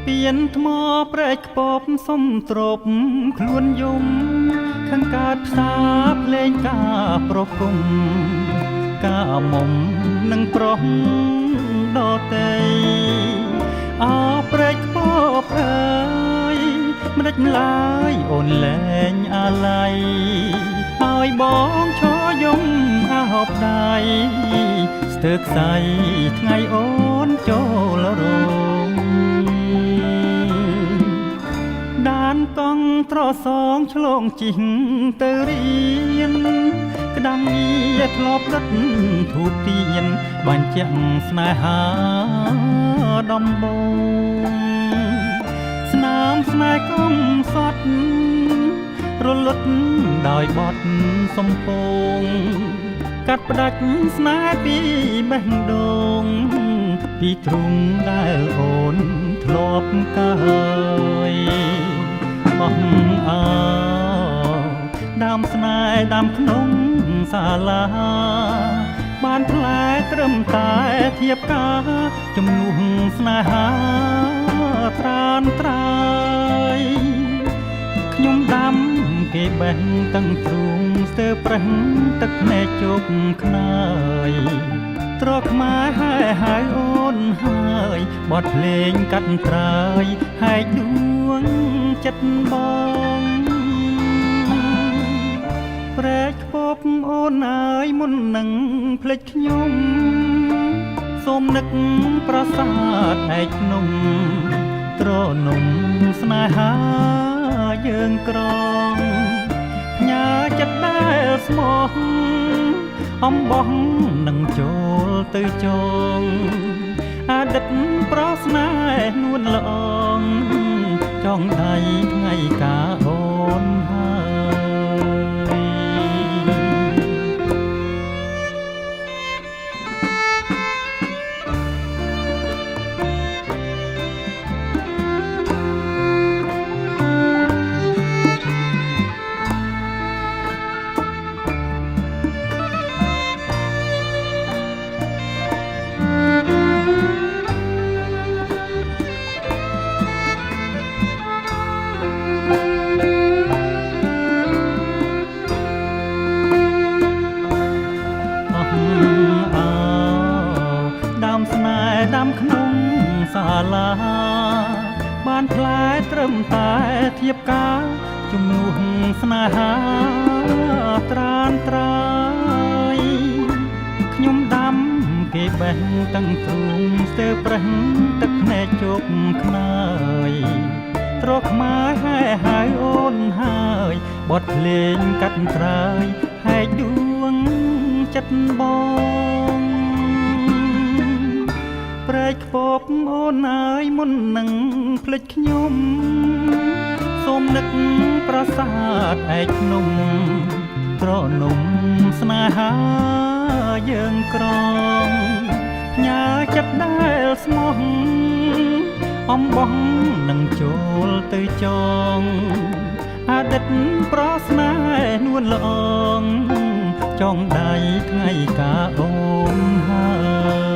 ពៀនថ្មព្រែកខ្ពប់សុំទ្រពខ្លួនយំខាងកើតផ្សាភ្លេងការប្រគំការមុំនឹងប្រុសដតីអោព្រែកខ្ពប់អើយមិនដេចឡើយអូនលែងអាឡ័យឲ្យបងឈរយំអាហប់ដៃស្ទើរខ្សែថ្ងៃអូនចូលរងដានកង់ត្រសងឆ្លងជីងទៅរៀនក្តាំងងារធ្លាប់ដិតធូបទៀនបញ្ជាក់ស្នេហាដំបងស្នាមស្នេហ៍កំសត់រលត់ដោយបត់សំពងកាត់ផ្ដាច់ស្នេហ៍ពីបេះដូងពីទ្រូងដែលអូនធ្លាប់កើយបោះអើដើមស្នេហ៍ដាំក្នុងសាលាបានផ្លែត្រឹមតែធៀបការជំនួសស្នេហាត្រានត្រាយខ្ញុំដាំគេបេះទាំងទ្រូងស្ទើរប្រេះទឹកភ្នែកជោគខ្នើយត្រកខ្មែរហៅអូនហើយបទភ្លេងកាត់ត្រើយហែកដួងចិត្តបងព្រែកខ្ពប់អូនអើយមុននឹងភ្លេចខ្ញុំសូមនឹកប្រាសាទឯកភ្នំត្រនំស្នេហាយើងក្រងផ្ញើចិត្តដែលស្មោះអំបោះនឹងចូលទៅចងអតីតប្រស្នេហ៍នួនល្អងចងដៃថ្ងៃកាអូនដាំក្នុងសាលាបានផ្លែត្រឹមតែធៀបការជំនួសស្នេហាត្រានត្រាយខ្ញុំដាំគេបេះទាំងទ្រូងស្ទើរប្រេះទឹកភ្នែកជោគខ្នើយត្រកខ្មែរហៅអូនហើយបទភ្លេងកាត់ត្រើយហែកដួងចិត្តបងព្រែកខ្ពប់អូនអើយមុននឹងភ្លេចខ្ញុំសូមនឹកប្រាសាទឯកភ្នំត្រនំស្នេហាយើងក្រងផ្ញើចិត្តដែលស្មោះអំបោះនឹងចូលទៅចងអតីតប្រស្នេហ៍នួនល្អងចងដៃថ្ងៃកាអូនហើយ